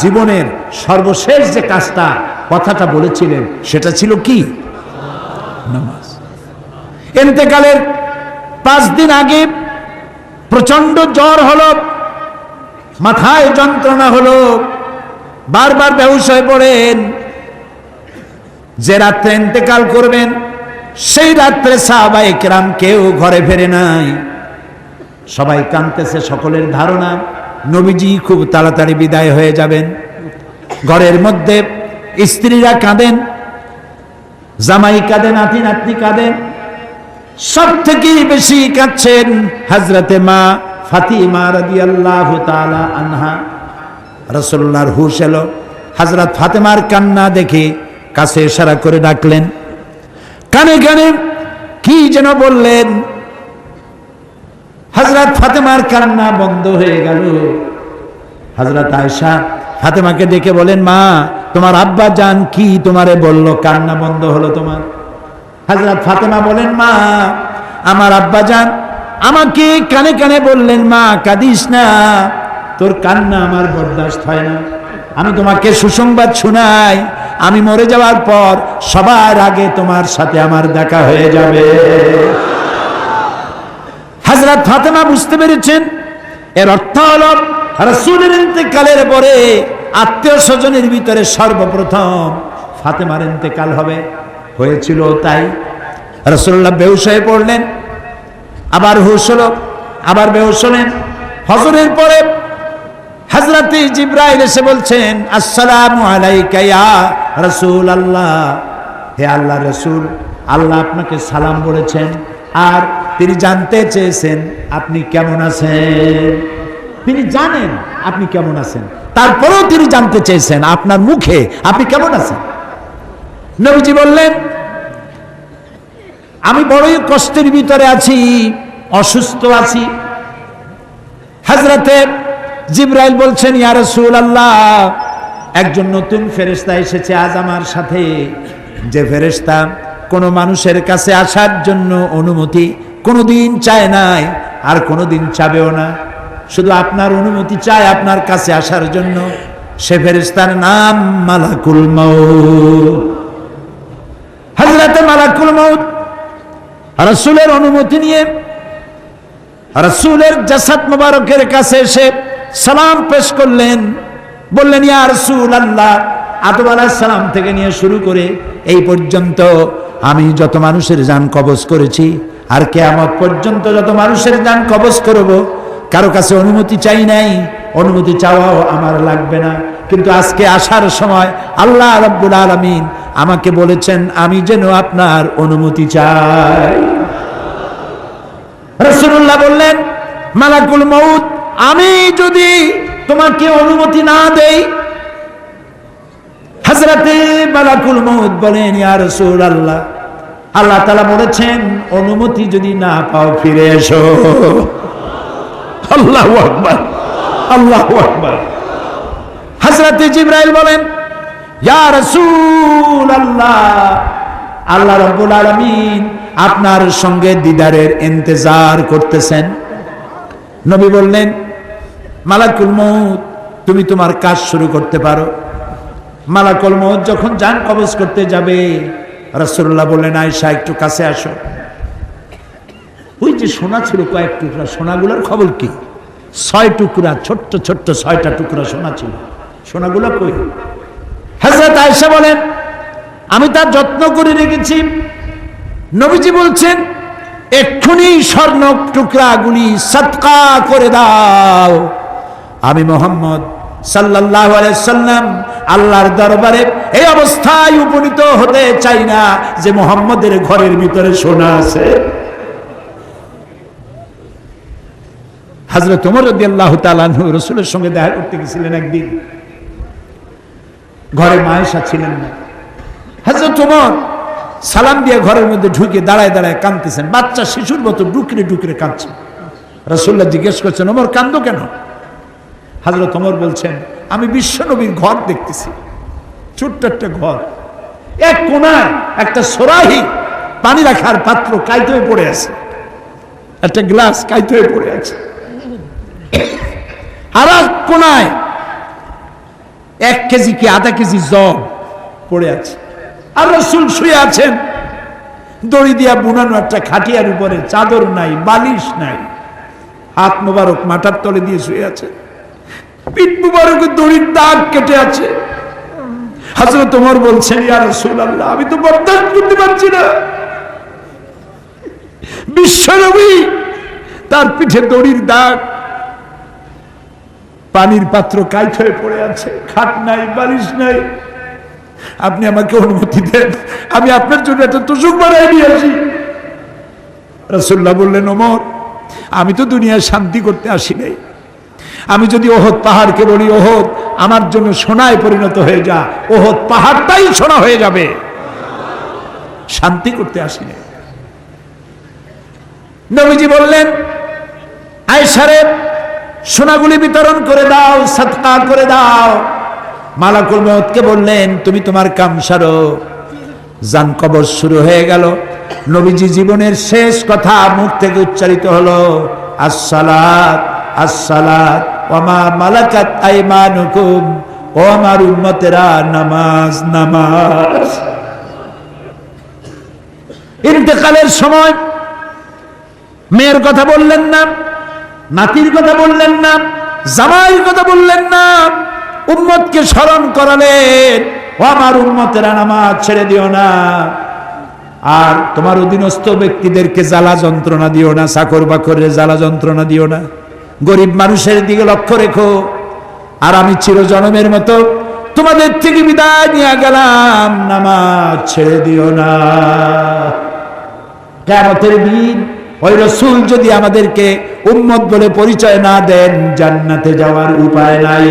জীবনের সর্বশেষ যে কাজটা কথাটা বলেছিলেন সেটা ছিল কি? নামাজ। ইন্তেকালের 5 দিন আগে প্রচন্ড জ্বর হলো, মাথায় যন্ত্রণা হলো, বারবার বেহুশ হয়ে পড়েন। যে রাত্রে ইন্তেকাল করবেন সেই রাত্রে সাহাবায়ে কেরাম কেউ ঘরে ফেরে নাই, সবাই কাঁদতেছে। সকলের ধারণা নবীজি খুব তাড়াতাড়ি বিদায় হয়ে যাবেন। ঘরের মধ্যে স্ত্রীরা কাঁদেন, জামাই কাঁদেন, নাতি নাতনি কাঁদেন। সব থেকে বেশি কাঁদছেন হযরতে মা ফাতিমা রাদিয়াল্লাহু তাআলা আনহা। রাসূলুল্লাহর হুশ এলো, হযরত ফাতেমার কান্না দেখে কাছে ইশারা করে ডাকলেন, কানে কানে কি যেন বললেন। হযরত ফাতেমার কান্না বন্ধ হয়ে গেল। হযরত আয়েশা ফাতেমাকে ডেকে বলেন, মা তোমার আব্বা জান কি তোমারে বলল, কান্না বন্ধ হলো তোমার? হযরত ফাতেমা বলেন, মা আমার আব্বা জান আমাকে কানে কানে বললেন, মা কাঁদিস না, তোর কান্না আমার বরদাস্ত হয় না। আমি তোমাকে সুসংবাদ শোনাই, আমি মরে যাওয়ার পর সবার আগে তোমার সাথে আমার দেখা হয়ে যাবে। হযরত ফাতেমা বুঝতে পেরেছেন এর অর্থ হলো রাসূলের ইন্তেকালের পরে আত্মীয় স্বজনের ভিতরে সর্বপ্রথম ফাতেমার ইন্তেকাল হবে। হয়েছিল তাই। রাসূলুল্লাহ বেহুশ হয়ে পড়লেন, আবার হুশ হলো, আবার বেহুশ হলেন। ফজরের পরে হযরতে জিবরাইল এসে বলছেন, আসসালামু আলাইকা ইয়া রাসূলুল্লাহ, হে আল্লাহর রাসূল, আল্লাহ আপনাকে সালাম বলেছেন আর তিনি জানতে চেয়েছেন আপনি কেমন আছেন। তিনি জানেন আপনি কেমন আছেন, তারপরেও তিনি জানতে চেয়েছেন আপনার মুখে আপনি কেমন আছেন। নবীজি বললেন, আমি বড়ই কষ্টের ভিতরে আছি, অসুস্থ আছি। হযরতে জিবরাইল বলছেন, ইয়া রাসূলুল্লাহ, একজন নতুন ফেরেশতা এসেছে আজ আমার সাথে, যে ফেরেশতা কোনো মানুষের কাছে আসার জন্য অনুমতি কোনোদিন চায় নাই আর কোনোদিন চাবেও না, শুধু আপনার অনুমতি চায় আপনার কাছে আসার জন্য। সে ফেরেশতার নাম মালাকুল মউত। হযরতে মালাকুল মউত রাসূলের অনুমতি নিয়ে রাসূলের জাসাদ মুবারকের কাছে এসে সালাম পেশ করলেন, বললেন, ইয়া রাসূলুল্লাহ, আদম আলাইহিস সালাম থেকে নিয়ে শুরু করে এই পর্যন্ত আমি যত মানুষের জান কবজ করেছি আর কিয়ামত পর্যন্ত যত মানুষের জান কবজ করব, কারো কাছে অনুমতি চাই নাই, অনুমতি চাওয়াও আমার লাগবে না। কিন্তু আজকে আসার সময় আল্লাহ রাব্বুল আলামিন আমাকে বলেছেন আমি যেন আপনার অনুমতি চাই। রাসূলুল্লাহ বললেন, মালাকুল মউত, আমি যদি তোমাকে অনুমতি না দেই? হযরতে মালাকুল মউত বলেন, ইয়া রাসূলুল্লাহ, আল্লাহ তাআলা বলেছেন অনুমতি যদি না পাও ফিরে এসো। আল্লাহু আকবার, আল্লাহু আকবার। হযরতে জিবরাইল বলেন, ইয়া রাসূলুল্লাহ, আল্লাহ রাব্বুল আলামিন আপনার সঙ্গে দিদারের ইন্তজার করতেছেন। নবী বললেন, মালাকুল মউত, তুমি তোমার কাজ শুরু করতে পারো। মালাকুল মউত যখন জান কবজ করতে যাবে, রাসূলুল্লাহ বললেন, আয়েশা একটু কাছে আসো। ওই যে সোনা ছিল কয়েক টুকরা, সোনাগুলোর খবর কি? 6 টুকরা, ছোট্ট ছোট্ট 6টা টুকরা সোনা ছিল, সোনাগুলো কই? হযরত আয়েশা বলেন, আমি তার যত্ন করে রেখেছি। নবীজি বলছেন, এক্ষুনি স্বর্ণ টুকরাগুলি সদকা করে দাও। আমি মুহাম্মদ সাল্লাল্লাহু আলাইহি সাল্লাম আল্লাহর দরবারে এই অবস্থায় উপনীত হতে চাই না যে মুহাম্মদের ঘরের ভিতরে সোনা আছে। হযরত ওমর রাদিয়াল্লাহু তাআলা আনহু রাসূলের সঙ্গে দেখা করতে গেছিলেন একদিন, ঘরে মা আয়েশা ছিলেন না। হযরত ওমর সালাম দিয়ে ঘরের মধ্যে ঢুকে দাঁড়ায় দাঁড়ায় কাঁদতেছেন, বাচ্চা শিশুর মতো ডুকরে ডুকরে কাঁদছেন। রাসূলুল্লাহ জিজ্ঞেস করছেন, ওমর কাঁদো কেন? হযরত ওমর বলছেন, আমি বিশ্বনবীর ঘর দেখতেছি, ছোট্ট একটা ঘর, এক কোণায় একটা সরাহি পানি রাখার পাত্র কাইতে হয়ে পড়ে আছে, একটা গ্লাস কাইতে হয়ে পড়ে আছে, আর এক কোণায় 1 কেজি কি আধা কেজি জব পড়ে আছে, আর রাসূল শুয়ে আছেন দড়ি দিয়া বুনানো একটা খাটিয়ার উপরে, চাদর নাই, বালিশ নাই, হাত মোবারক মাথার তলে দিয়ে শুয়ে আছে, পিঠ মোবারকে দড়ির দাগ কেটে আছে। হযরত ওমর বলছেন, ইয়া রাসূলুল্লাহ, আমি তো বরদাস্ত করতে পারছি না। বিশ্বনবী, তার পিঠে দড়ির দাগ, পানির পাত্র কাইট হয়ে পড়ে আছে, খাট নাই, বালিশ নাই, আপনি আমাকে অনুমতি দেন, আমি আপনার জন্য একটা তোষক বানাই নিয়ে আসি। রাসূলুল্লাহ বললেন, ওমর, আমি তো দুনিয়ায় শান্তি করতে আসি নাই। আমি যদি ওহদ পাহাড়কে বলি, ওহদ আমার জন্য সোনায় পরিণত হয়ে যা, ওহদ পাহাড়টাই সোনা হয়ে যাবে। শান্তি করতে আসি নাই। নবীজি বললেন, আয়েশারে সোনাগুলি বিতরণ করে দাও, সাদকা করে দাও। মালাকুল মউতকে বললেন, তুমি তোমার কাম সারো। জান কবর শুরু হয়ে গেল। নবীজি জীবনের শেষ কথা মুখ থেকে উচ্চারিত হলো, আসসালাত আসসালাত ওয়া মা মালাকাত আইমানুকুম, ও আমার উম্মতেরা, নামাজ নামাজ। ইন্তেকালের সময় মেয়ের কথা বললেন না, নাতির কথা বললেন না, জামাইয়ের কথা বললেন না, উম্মতকে স্মরণ করালেন, ও আমার উম্মতেরা, নামাজ ছেড়ে দিও না, আর তোমার অধীনস্থ ব্যক্তিদেরকে জ্বালা যন্ত্রণা দিও না, চাকর বাকরের জ্বালা যন্ত্রণা দিও না, গরিব মানুষের দিকে লক্ষ্য রেখো। আর আমি চিরজনমের মতো তোমাদের থেকে বিদায় নিয়ে গেলাম, নামাজ ছেড়ে দিও না। কিয়ামতের দিন ওই রাসূল যদি আমাদেরকে উম্মত বলে পরিচয় না দেন, জান্নাতে যাওয়ার উপায় নাই।